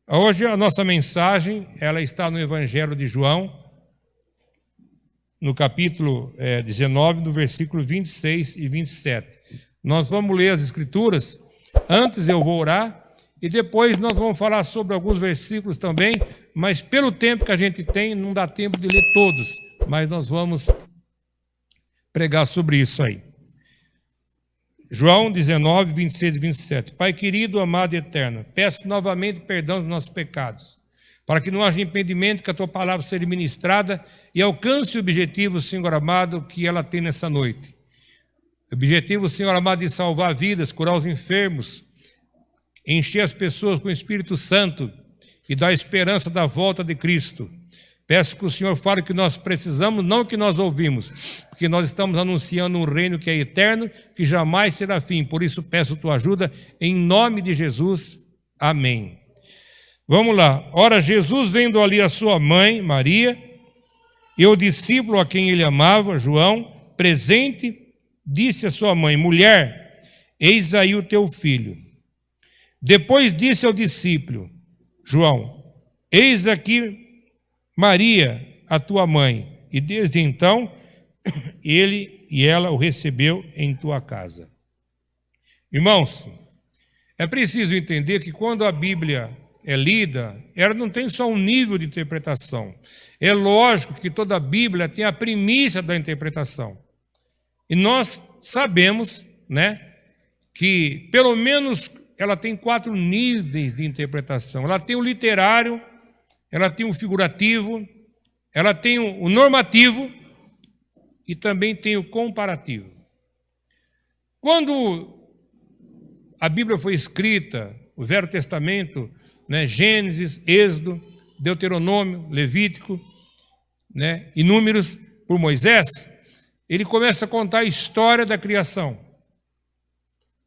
Hoje a nossa mensagem, ela está no Evangelho de João, no capítulo 19, no versículo 26 e 27. Nós vamos ler as Escrituras, antes eu vou orar, e depois nós vamos falar sobre alguns versículos também, mas pelo tempo que a gente tem, não dá tempo de ler todos, mas nós vamos pregar sobre isso aí. João 19, 26 e 27. Pai querido, amado e eterno, peço novamente perdão dos nossos pecados, para que não haja impedimento que a Tua palavra seja ministrada e alcance o objetivo, Senhor amado, que ela tem nessa noite. O objetivo, Senhor amado, de salvar vidas, curar os enfermos, encher as pessoas com o Espírito Santo e dar esperança da volta de Cristo. Peço que o Senhor fale o que nós precisamos, não o que nós ouvimos, porque nós estamos anunciando um reino que é eterno, que jamais será fim. Por isso peço tua ajuda, em nome de Jesus. Amém. Vamos lá. Ora, Jesus, vendo ali a sua mãe, Maria, e o discípulo a quem ele amava, João, presente, disse à sua mãe: mulher, eis aí o teu filho. Depois disse ao discípulo, João, eis aqui Maria, a tua mãe. E desde então, ele e ela o recebeu em tua casa. Irmãos, é preciso entender que quando a Bíblia é lida, ela não tem só um nível de interpretação. É lógico que toda a Bíblia tem a primícia da interpretação. E nós sabemos, que pelo menos ela tem 4 níveis de interpretação. Ela tem o literário, ela tem o figurativo, ela tem o normativo e também tem o comparativo. Quando a Bíblia foi escrita, o Velho Testamento, Gênesis, Êxodo, Deuteronômio, Levítico, e Números, por Moisés, ele começa a contar a história da criação.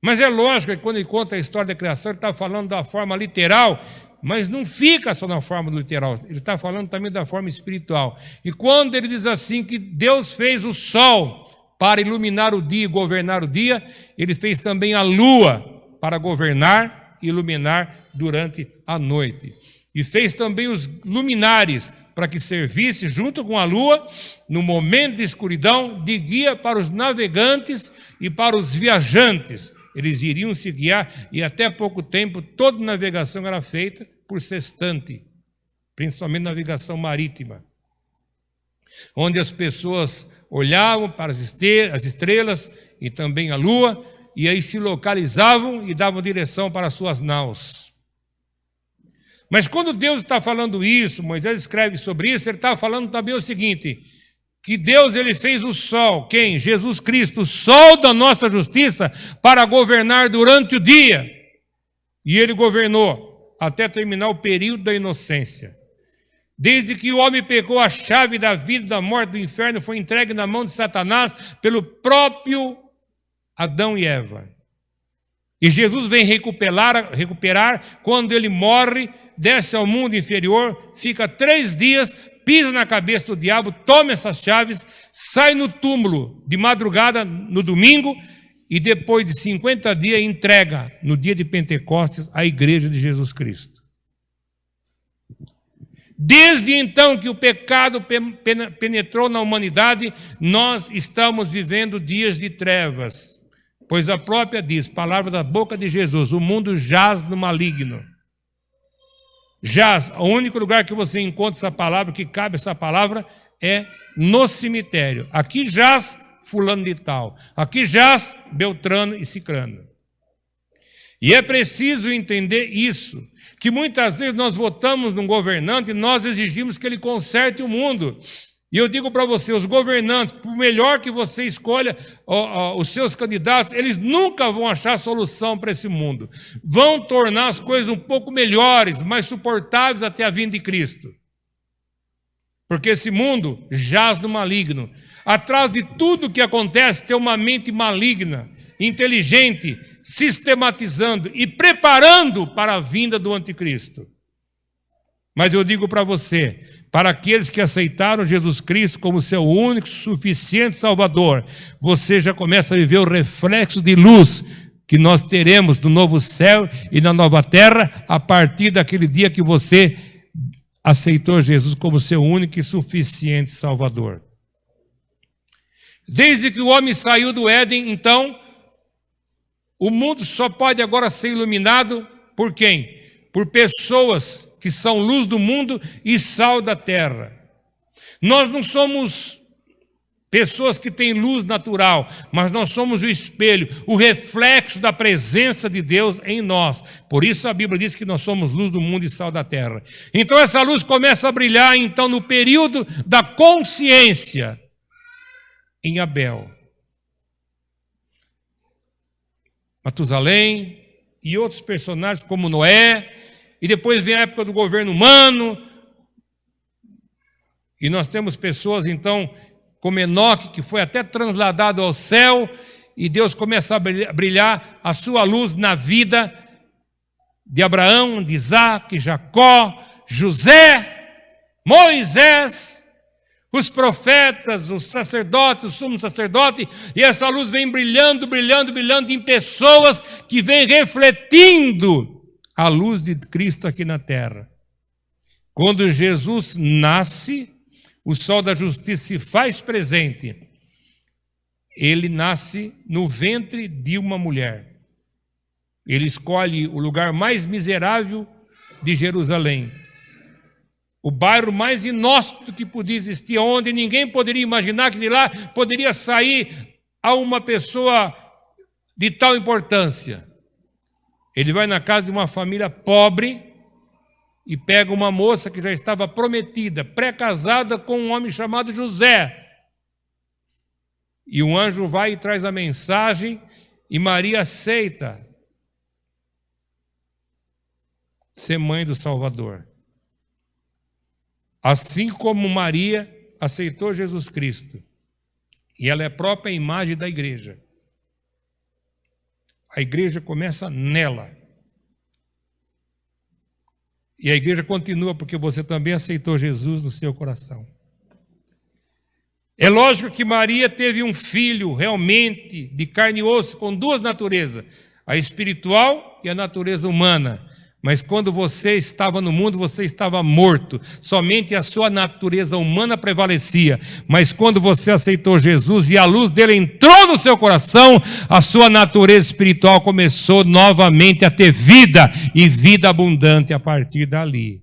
Mas é lógico que quando ele conta a história da criação, ele está falando da forma literal, mas não fica só na forma literal, ele está falando também da forma espiritual. E quando ele diz assim que Deus fez o sol para iluminar o dia e governar o dia, ele fez também a lua para governar e iluminar durante a noite. E fez também os luminares para que servisse junto com a lua, no momento de escuridão, de guia para os navegantes e para os viajantes. Eles iriam se guiar, e até pouco tempo toda navegação era feita por sextante, principalmente navegação marítima, onde as pessoas olhavam para as estrelas e também a lua, e aí se localizavam e davam direção para as suas naus. Mas quando Deus está falando isso, Moisés escreve sobre isso, ele está falando também o seguinte, que Deus ele fez o sol, quem? Jesus Cristo, o sol da nossa justiça, para governar durante o dia. E ele governou até terminar o período da inocência. Desde que o homem pegou a chave da vida, da morte, do inferno, foi entregue na mão de Satanás pelo próprio Adão e Eva. E Jesus vem recuperar quando ele morre, desce ao mundo inferior, fica 3 dias, pisa na cabeça do diabo, toma essas chaves, sai no túmulo de madrugada, no domingo, e depois de 50 dias entrega, no dia de Pentecostes, a igreja de Jesus Cristo. Desde então que o pecado penetrou na humanidade, nós estamos vivendo dias de trevas, pois a própria diz, palavra da boca de Jesus, o mundo jaz no maligno. Jaz, o único lugar que você encontra essa palavra, que cabe essa palavra, é no cemitério. Aqui jaz fulano de tal, aqui jaz Beltrano e Cicrano. E é preciso entender isso, que muitas vezes nós votamos num governante e nós exigimos que ele conserte o mundo. E eu digo para você, os governantes, por melhor que você escolha os seus candidatos, eles nunca vão achar solução para esse mundo. Vão tornar as coisas um pouco melhores, mais suportáveis até a vinda de Cristo. Porque esse mundo jaz no maligno. Atrás de tudo que acontece tem uma mente maligna, inteligente, sistematizando e preparando para a vinda do anticristo. Mas eu digo para você, para aqueles que aceitaram Jesus Cristo como seu único, suficiente Salvador, você já começa a viver o reflexo de luz que nós teremos no novo céu e na nova terra a partir daquele dia que você aceitou Jesus como seu único e suficiente Salvador. Desde que o homem saiu do Éden, então, o mundo só pode agora ser iluminado por quem? Por pessoas que são luz do mundo e sal da terra. Nós não somos pessoas que têm luz natural, mas nós somos o espelho, o reflexo da presença de Deus em nós. Por isso a Bíblia diz que nós somos luz do mundo e sal da terra. Então essa luz começa a brilhar então no período da consciência em Abel. Matusalém e outros personagens como Noé, e depois vem a época do governo humano, e nós temos pessoas então como Enoque, que foi até transladado ao céu, e Deus começa a brilhar a sua luz na vida de Abraão, de Isaac, Jacó, José, Moisés, os profetas, os sacerdotes, o sumo sacerdote, e essa luz vem brilhando, brilhando, brilhando em pessoas que vêm refletindo a luz de Cristo aqui na terra. Quando Jesus nasce, o sol da justiça se faz presente. Ele nasce no ventre de uma mulher. Ele escolhe o lugar mais miserável de Jerusalém, o bairro mais inóspito que podia existir, onde ninguém poderia imaginar que de lá poderia sair a uma pessoa de tal importância. Ele vai na casa de uma família pobre e pega uma moça que já estava prometida, pré-casada com um homem chamado José. E um anjo vai e traz a mensagem, e Maria aceita ser mãe do Salvador. Assim como Maria aceitou Jesus Cristo, e ela é a própria imagem da igreja. A igreja começa nela. E a igreja continua porque você também aceitou Jesus no seu coração. É lógico que Maria teve um filho realmente de carne e osso, com duas naturezas, a espiritual e a natureza humana. Mas quando você estava no mundo, você estava morto. Somente a sua natureza humana prevalecia. Mas quando você aceitou Jesus e a luz dele entrou no seu coração, a sua natureza espiritual começou novamente a ter vida, e vida abundante a partir dali.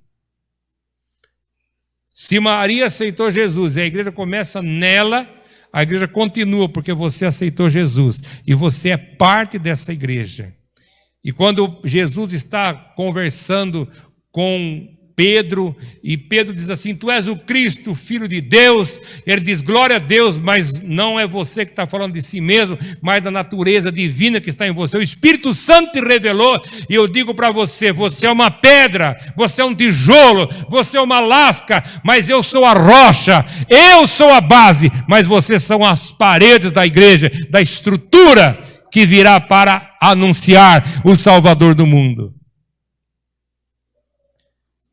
Se Maria aceitou Jesus e a igreja começa nela, a igreja continua porque você aceitou Jesus e você é parte dessa igreja. E quando Jesus está conversando com Pedro, e Pedro diz assim: tu és o Cristo, filho de Deus, ele diz: glória a Deus, mas não é você que está falando de si mesmo, mas da natureza divina que está em você. O Espírito Santo te revelou, e eu digo para você: você é uma pedra, você é um tijolo, você é uma lasca, mas eu sou a rocha, eu sou a base, mas vocês são as paredes da igreja, da estrutura que virá para anunciar o Salvador do mundo.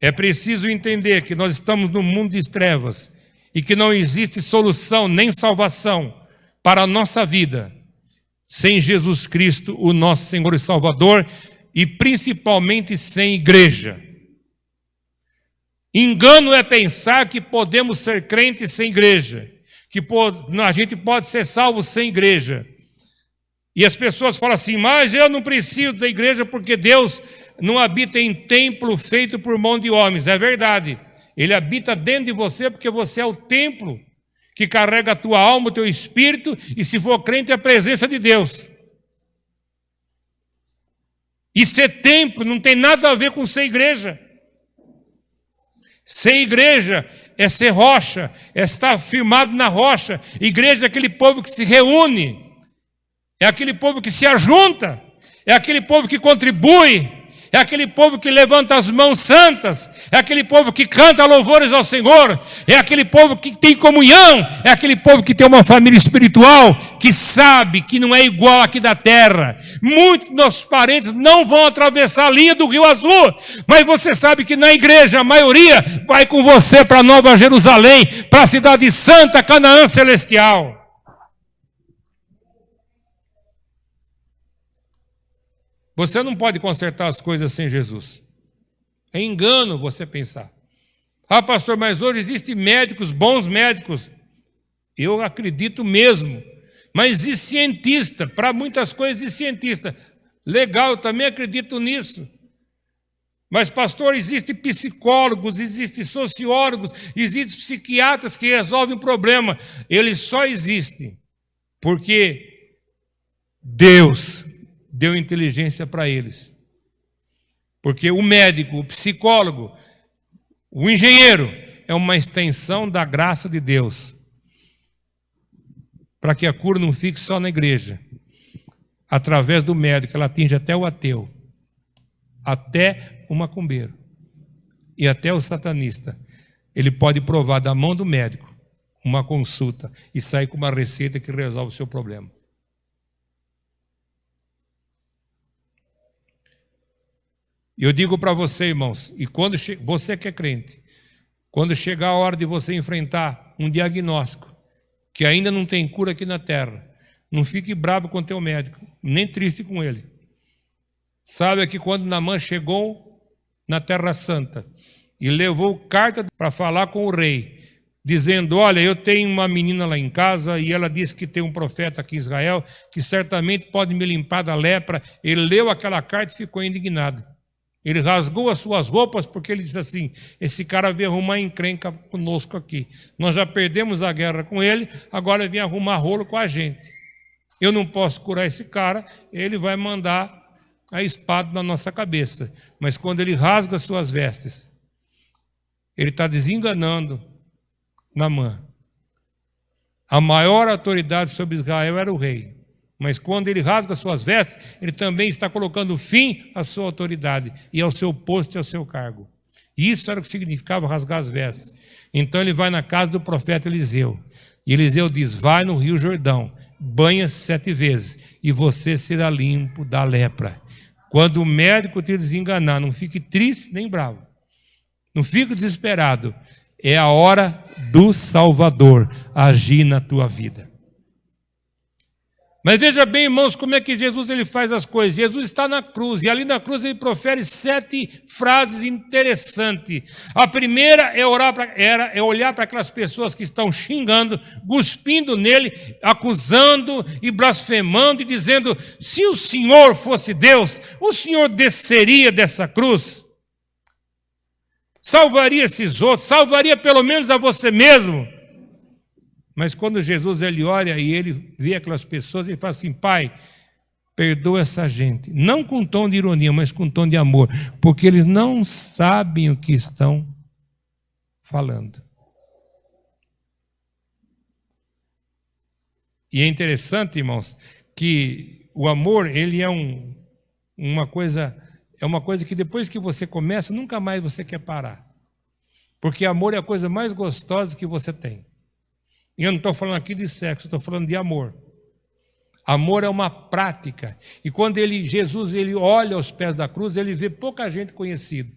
É preciso entender que nós estamos num mundo de trevas e que não existe solução nem salvação para a nossa vida sem Jesus Cristo, o nosso Senhor e Salvador, e principalmente sem igreja. Engano é pensar que podemos ser crentes sem igreja, que a gente pode ser salvo sem igreja. E as pessoas falam assim: mas eu não preciso da igreja porque Deus não habita em templo feito por mão de homens. É verdade, Ele habita dentro de você porque você é o templo que carrega a tua alma, o teu espírito, e se for crente é a presença de Deus. E ser templo não tem nada a ver com ser igreja. Ser igreja é ser rocha, é estar firmado na rocha. Igreja é aquele povo que se reúne, é aquele povo que se ajunta, é aquele povo que contribui, é aquele povo que levanta as mãos santas, é aquele povo que canta louvores ao Senhor, é aquele povo que tem comunhão, é aquele povo que tem uma família espiritual, que sabe que não é igual aqui da terra. Muitos dos nossos parentes não vão atravessar a linha do Rio Azul, mas você sabe que na igreja a maioria vai com você para Nova Jerusalém, para a cidade santa, Canaã celestial. Você não pode consertar as coisas sem Jesus. É engano você pensar. Ah, pastor, mas hoje existem médicos, bons médicos. Eu acredito mesmo. Mas existe cientista, para muitas coisas existe cientista. Legal, eu também acredito nisso. Mas, pastor, existem psicólogos, existem sociólogos, existem psiquiatras que resolvem o problema. Eles só existem porque Deus deu inteligência para eles. Porque o médico, o psicólogo, o engenheiro é uma extensão da graça de Deus. Para que a cura não fique só na igreja. Através do médico, ela atinge até o ateu, até o macumbeiro e até o satanista. Ele pode provar da mão do médico uma consulta e sair com uma receita que resolve o seu problema. Eu digo para você, irmãos, e quando você que é crente, quando chegar a hora de você enfrentar um diagnóstico que ainda não tem cura aqui na terra, não fique bravo com o teu médico, nem triste com ele. Sabe que quando Naamã chegou na Terra Santa e levou carta para falar com o rei, dizendo, olha, eu tenho uma menina lá em casa e ela disse que tem um profeta aqui em Israel que certamente pode me limpar da lepra. Ele leu aquela carta e ficou indignado. Ele rasgou as suas roupas porque ele disse assim, esse cara veio arrumar encrenca conosco aqui. Nós já perdemos a guerra com ele, agora ele vem arrumar rolo com a gente. Eu não posso curar esse cara, ele vai mandar a espada na nossa cabeça. Mas quando ele rasga as suas vestes, ele está desenganando Naamã. A maior autoridade sobre Israel era o rei. Mas quando ele rasga suas vestes, ele também está colocando fim à sua autoridade e ao seu posto e ao seu cargo. Isso era o que significava rasgar as vestes. Então ele vai na casa do profeta Eliseu. E Eliseu diz, vai no rio Jordão, banha-se 7 vezes e você será limpo da lepra. Quando o médico te desenganar, não fique triste nem bravo. Não fique desesperado. É a hora do Salvador agir na tua vida. Mas veja bem, irmãos, como é que Jesus ele faz as coisas. Jesus está na cruz, e ali na cruz ele profere 7 frases interessantes. A primeira é olhar para aquelas pessoas que estão xingando, cuspindo nele, acusando e blasfemando e dizendo, se o Senhor fosse Deus, o Senhor desceria dessa cruz, salvaria esses outros, salvaria pelo menos a você mesmo. Mas quando Jesus ele olha e ele vê aquelas pessoas, ele fala assim, Pai, perdoa essa gente. Não com tom de ironia, mas com tom de amor. Porque eles não sabem o que estão falando. E é interessante, irmãos, que o amor, ele é uma coisa que depois que você começa, nunca mais você quer parar. Porque amor é a coisa mais gostosa que você tem. E eu não estou falando aqui de sexo, estou falando de amor. Amor é uma prática. E quando Jesus ele olha aos pés da cruz, ele vê pouca gente conhecida.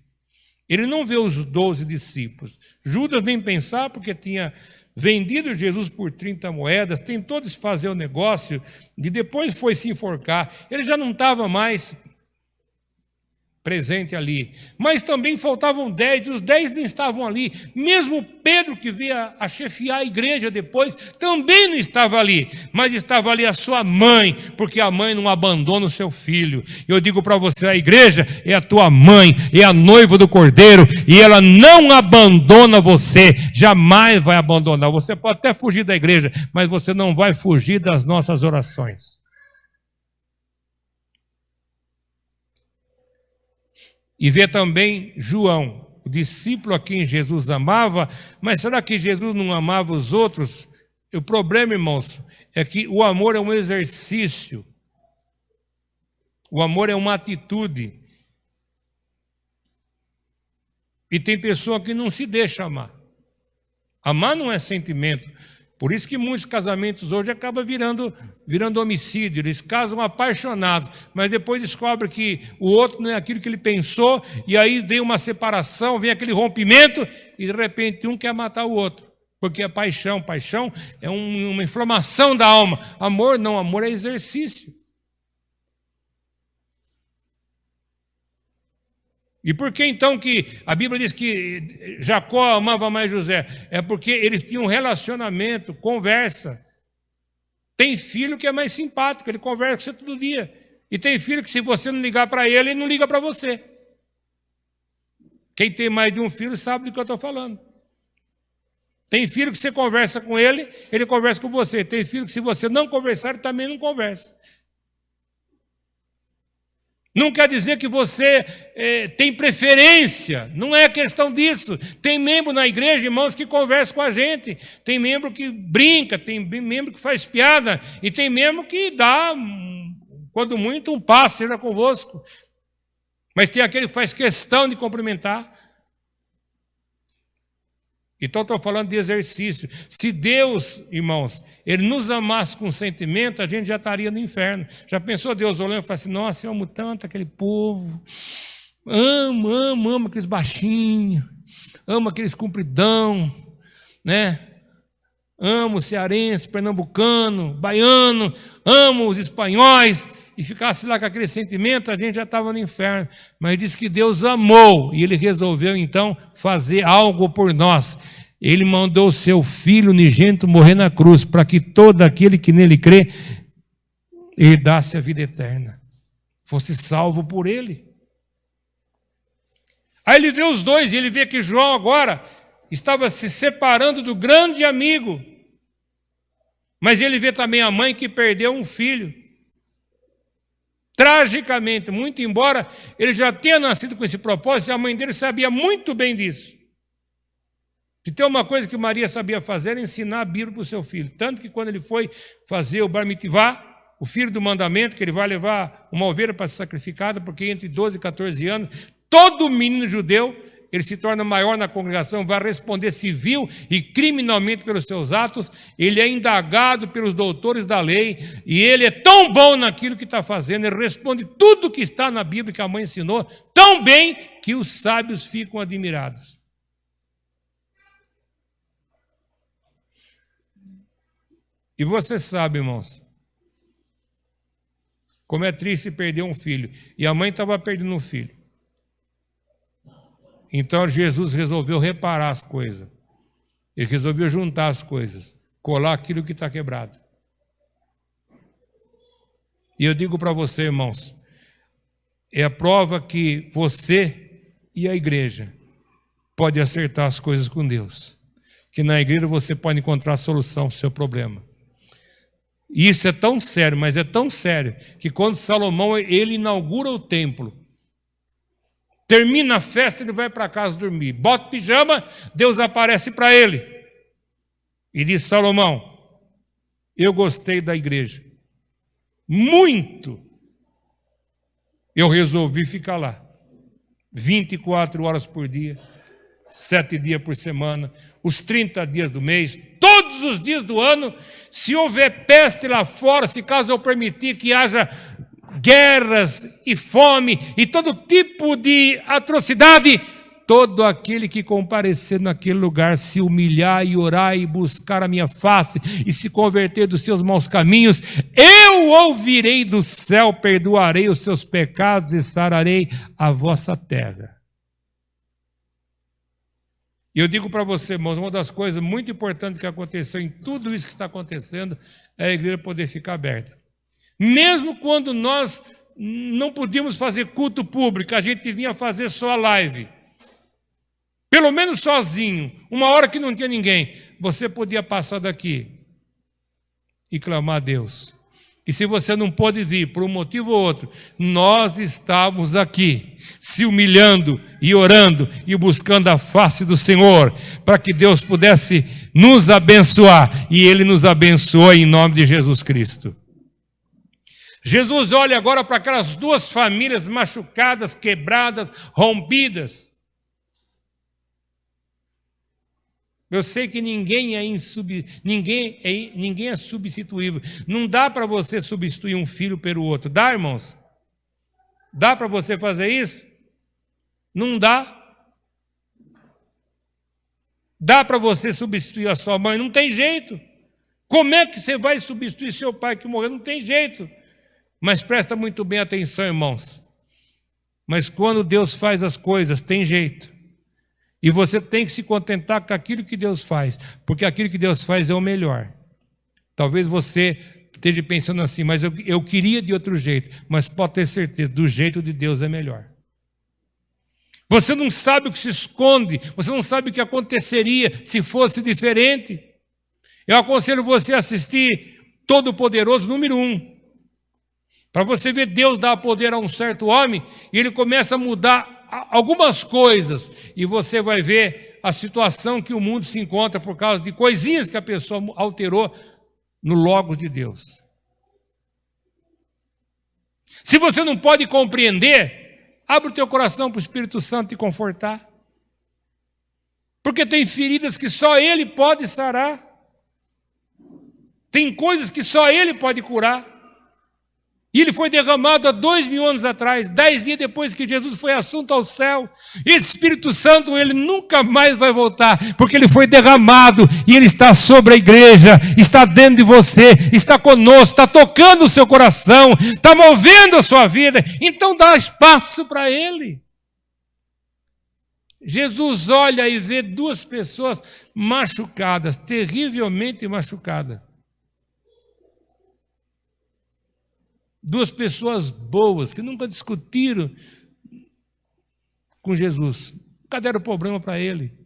Ele não vê os 12 discípulos. Judas nem pensar, porque tinha vendido Jesus por 30 moedas, tentou desfazer o negócio, e depois foi se enforcar. Ele já não estava mais presente ali. Mas também faltavam 10, e os 10 não estavam ali. Mesmo Pedro, que veio a chefiar a igreja depois, também não estava ali. Mas estava ali a sua mãe, porque a mãe não abandona o seu filho. Eu digo para você, a igreja é a tua mãe, é a noiva do Cordeiro, e ela não abandona você, jamais vai abandonar. Você pode até fugir da igreja, mas você não vai fugir das nossas orações. E vê também João, o discípulo a quem Jesus amava, mas será que Jesus não amava os outros? O problema, irmãos, é que o amor é um exercício, o amor é uma atitude. E tem pessoa que não se deixa amar. Amar não é sentimento. Por isso que muitos casamentos hoje acabam virando homicídio. Eles casam apaixonados, mas depois descobrem que o outro não é aquilo que ele pensou, e aí vem uma separação, vem aquele rompimento, e de repente um quer matar o outro. Porque é paixão. Paixão é uma inflamação da alma. Amor não, amor é exercício. E por que então que a Bíblia diz que Jacó amava mais José? É porque eles tinham um relacionamento, conversa. Tem filho que é mais simpático, ele conversa com você todo dia. E tem filho que se você não ligar para ele, ele não liga para você. Quem tem mais de um filho sabe do que eu estou falando. Tem filho que você conversa com ele, ele conversa com você. Tem filho que se você não conversar, ele também não conversa. Não quer dizer que você tem preferência, não é questão disso. Tem membro na igreja, irmãos, que conversa com a gente. Tem membro que brinca, tem membro que faz piada. E tem membro que dá, quando muito, um passo, seja convosco. Mas tem aquele que faz questão de cumprimentar. Então estou falando de exercício. Se Deus, irmãos, Ele nos amasse com sentimento, a gente já estaria no inferno. Já pensou Deus olhando e falando assim, nossa, eu amo tanto aquele povo. Amo aqueles baixinhos. Amo aqueles compridão, né? Amo o cearense, pernambucano, baiano. Amo os espanhóis. E ficasse lá com aquele sentimento, a gente já estava no inferno. Mas diz que Deus amou, e Ele resolveu então fazer algo por nós. Ele mandou o seu Filho unigênito morrer na cruz, para que todo aquele que nele crê, herdasse a vida eterna, fosse salvo por Ele. Aí ele vê os dois, e ele vê que João agora estava se separando do grande amigo. Mas ele vê também a mãe que perdeu um filho. Tragicamente, muito embora ele já tenha nascido com esse propósito, a mãe dele sabia muito bem disso. Se tem uma coisa que Maria sabia fazer, era ensinar a Bíblia para o seu filho. Tanto que quando ele foi fazer o Bar Mitvá, o filho do mandamento, que ele vai levar uma ovelha para ser sacrificada, porque entre 12 e 14 anos, todo menino judeu, ele se torna maior na congregação, vai responder civil e criminalmente pelos seus atos, ele é indagado pelos doutores da lei, e ele é tão bom naquilo que está fazendo, ele responde tudo que está na Bíblia que a mãe ensinou, tão bem que os sábios ficam admirados. E você sabe, irmãos, como é triste perder um filho, e a mãe estava perdendo um filho. Então Jesus resolveu reparar as coisas. Ele resolveu juntar as coisas, colar aquilo que está quebrado. E eu digo para você, irmãos, é a prova que você e a igreja podem acertar as coisas com Deus. Que na igreja você pode encontrar a solução para o seu problema. E isso é tão sério, mas é tão sério, que quando Salomão ele inaugura o templo, termina a festa, ele vai para casa dormir. Bota pijama, Deus aparece para ele. E diz, Salomão, eu gostei da igreja. Muito. Eu resolvi ficar lá. 24 horas por dia, 7 dias por semana, os 30 dias do mês, todos os dias do ano. Se houver peste lá fora, se caso eu permitir que haja guerras e fome e todo tipo de atrocidade, todo aquele que comparecer naquele lugar, se humilhar e orar e buscar a minha face e se converter dos seus maus caminhos, eu ouvirei do céu, perdoarei os seus pecados e sararei a vossa terra. E eu digo para você, irmãos, uma das coisas muito importantes que aconteceu em tudo isso que está acontecendo é a igreja poder ficar aberta. Mesmo quando nós não podíamos fazer culto público, a gente vinha fazer só a live. Pelo menos sozinho, uma hora que não tinha ninguém, você podia passar daqui e clamar a Deus. E se você não pode vir por um motivo ou outro, nós estávamos aqui, se humilhando e orando e buscando a face do Senhor, para que Deus pudesse nos abençoar. E Ele nos abençoou em nome de Jesus Cristo. Jesus olha agora para aquelas duas famílias machucadas, quebradas, rompidas. Eu sei que ninguém é substituível. Não dá para você substituir um filho pelo outro. Dá, irmãos? Dá para você fazer isso? Não dá. Dá para você substituir a sua mãe? Não tem jeito. Como é que você vai substituir seu pai que morreu? Não tem jeito. Mas presta muito bem atenção, irmãos. Mas quando Deus faz as coisas, tem jeito. E você tem que se contentar com aquilo que Deus faz, porque aquilo que Deus faz é o melhor. Talvez você esteja pensando assim, mas eu queria de outro jeito, mas pode ter certeza, do jeito de Deus é melhor. Você não sabe o que se esconde, você não sabe o que aconteceria se fosse diferente. Eu aconselho você a assistir Todo-Poderoso número 1, para você ver Deus dar poder a um certo homem, e ele começa a mudar algumas coisas, e você vai ver a situação que o mundo se encontra por causa de coisinhas que a pessoa alterou no Logos de Deus. Se você não pode compreender, abre o teu coração para o Espírito Santo te confortar, porque tem feridas que só Ele pode sarar, tem coisas que só Ele pode curar. E ele foi derramado há 2000 anos atrás, 10 dias depois que Jesus foi assunto ao céu. Esse Espírito Santo, ele nunca mais vai voltar, porque ele foi derramado e ele está sobre a igreja, está dentro de você, está conosco, está tocando o seu coração, está movendo a sua vida. Então dá espaço para ele. Jesus olha e vê duas pessoas machucadas, terrivelmente machucadas. Duas pessoas boas, que nunca discutiram com Jesus. Nunca deram problema para ele.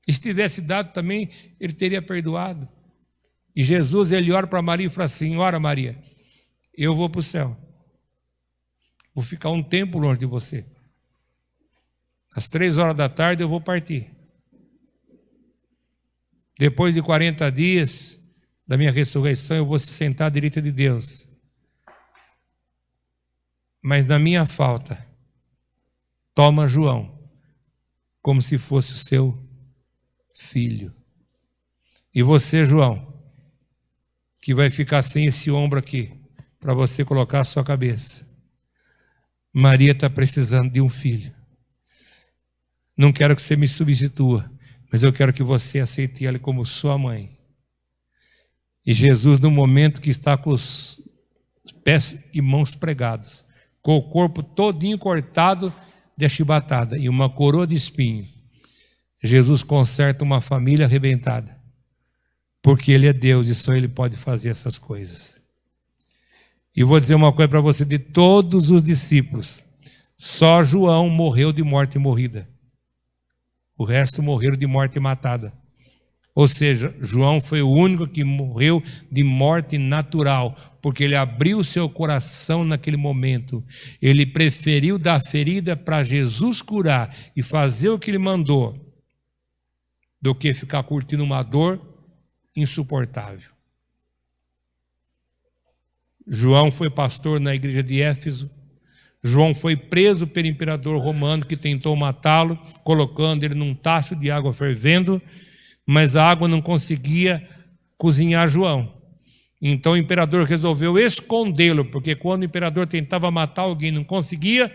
E se tivesse dado também, ele teria perdoado. E Jesus, ele ora para Maria e fala assim, ora Maria, eu vou para o céu. Vou ficar um tempo longe de você. Às 3 horas da tarde eu vou partir. Depois de 40 dias da minha ressurreição, eu vou se sentar à direita de Deus. Mas na minha falta, toma João, como se fosse o seu filho. E você, João, que vai ficar sem esse ombro aqui, para você colocar a sua cabeça. Maria está precisando de um filho. Não quero que você me substitua, mas eu quero que você aceite ela como sua mãe. E Jesus, no momento que está com os pés e mãos pregados, com o corpo todinho cortado de achibatada e uma coroa de espinho, Jesus conserta uma família arrebentada, porque Ele é Deus e só Ele pode fazer essas coisas. E vou dizer uma coisa para você, de todos os discípulos, só João morreu de morte morrida, o resto morreram de morte matada. Ou seja, João foi o único que morreu de morte natural, porque ele abriu seu coração naquele momento. Ele preferiu dar ferida para Jesus curar e fazer o que ele mandou, do que ficar curtindo uma dor insuportável. João foi pastor na igreja de Éfeso. João foi preso pelo imperador romano que tentou matá-lo, colocando ele num tacho de água fervendo, mas a água não conseguia cozinhar João. Então o imperador resolveu escondê-lo, porque quando o imperador tentava matar alguém e não conseguia,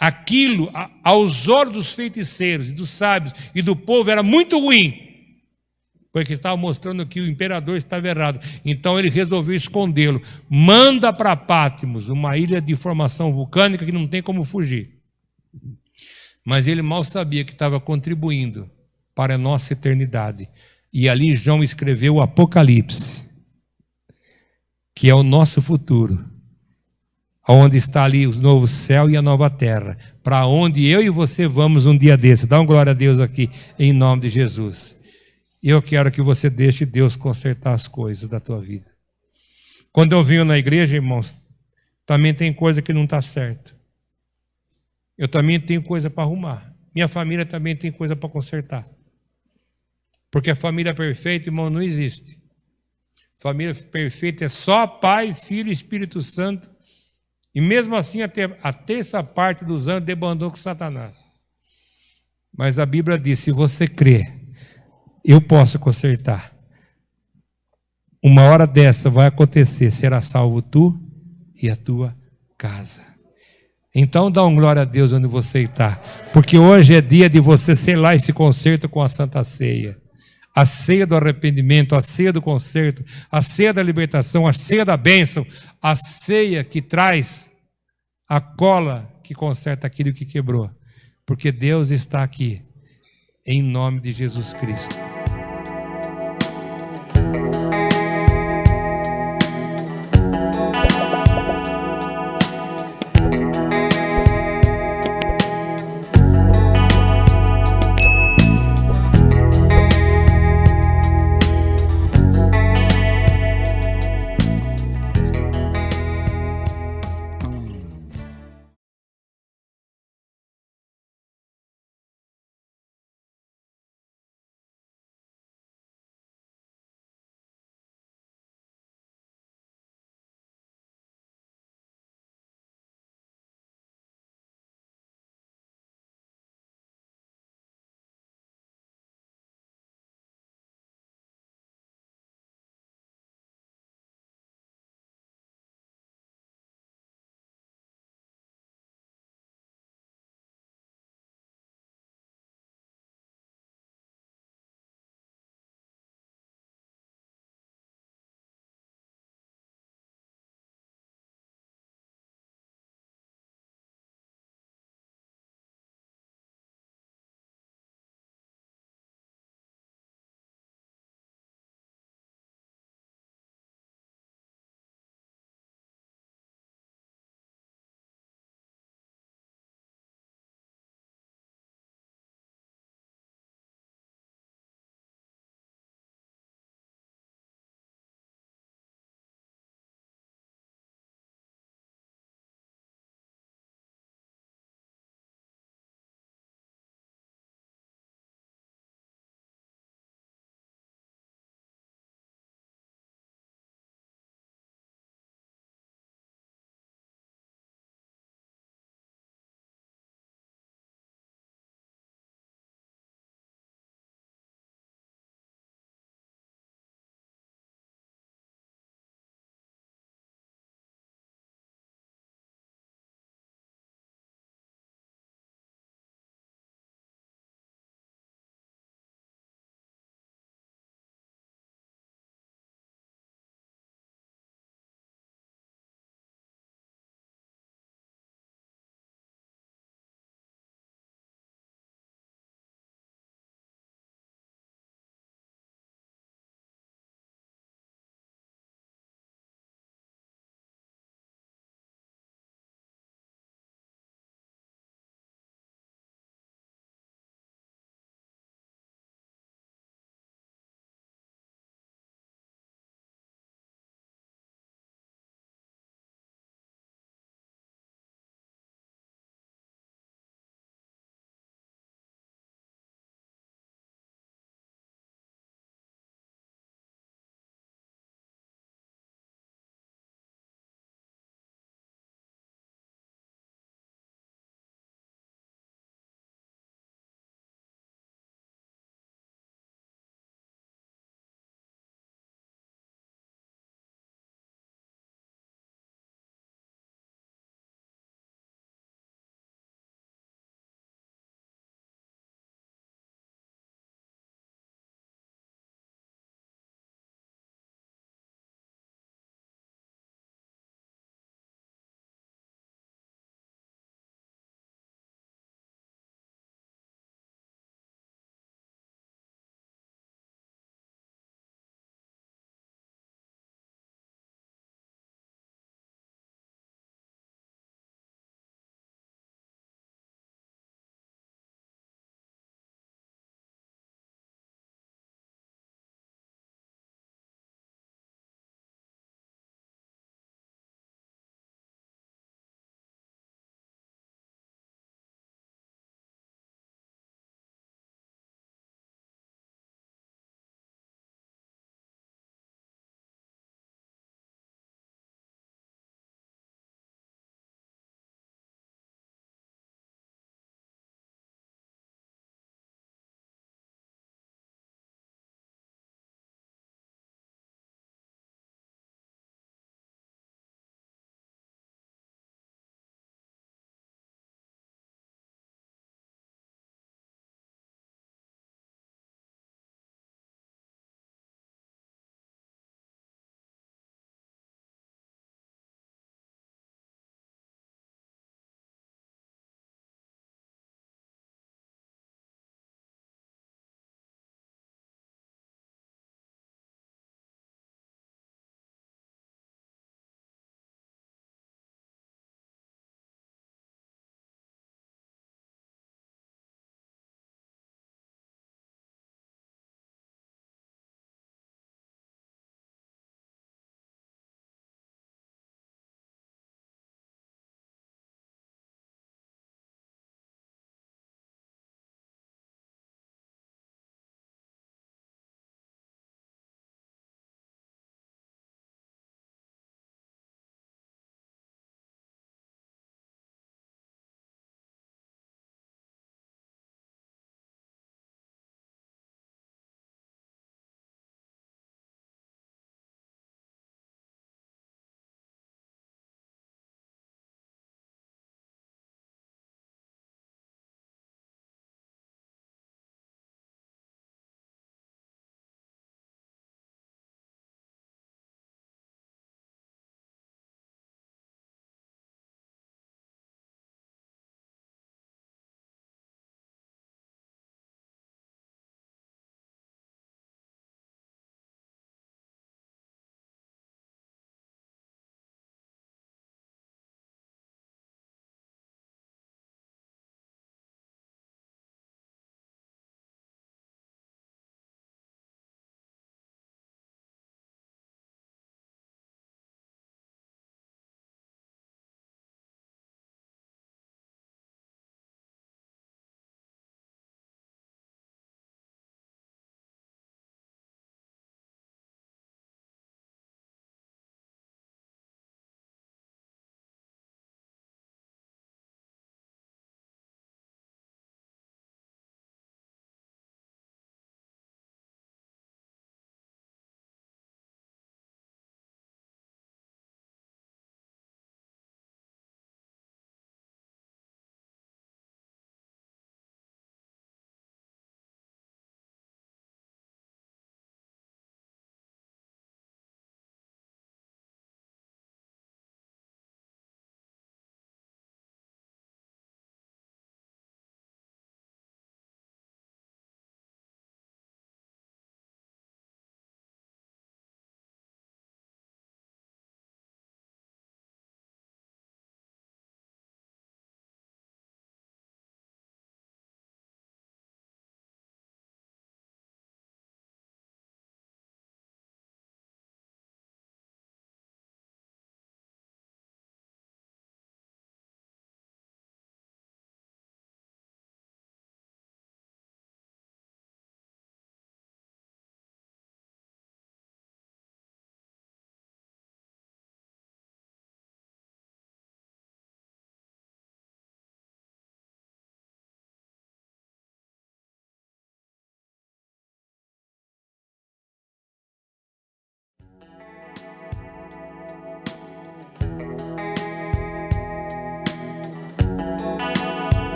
aquilo aos olhos dos feiticeiros e dos sábios e do povo era muito ruim, porque estava mostrando que o imperador estava errado. Então ele resolveu escondê-lo. Manda para Patmos, uma ilha de formação vulcânica que não tem como fugir. Mas ele mal sabia que estava contribuindo para a nossa eternidade. E ali João escreveu o Apocalipse, que é o nosso futuro, onde está ali o novo céu e a nova terra, para onde eu e você vamos um dia desse. Dá uma glória a Deus aqui, em nome de Jesus. E eu quero que você deixe Deus consertar as coisas da tua vida. Quando eu venho na igreja, irmãos, também tem coisa que não está certo. Eu também tenho coisa para arrumar. Minha família também tem coisa para consertar. Porque a família perfeita, irmão, não existe. Família perfeita é só Pai, Filho e Espírito Santo. E mesmo assim, até a terça parte dos anos debandou com Satanás. Mas a Bíblia diz, se você crê, eu posso consertar. Uma hora dessa vai acontecer, será salvo tu e a tua casa. Então dá uma glória a Deus onde você está, porque hoje é dia de você selar esse concerto com a Santa Ceia. A ceia do arrependimento, a ceia do concerto, a ceia da libertação, a ceia da bênção, a ceia que traz a cola que conserta aquilo que quebrou, porque Deus está aqui, em nome de Jesus Cristo.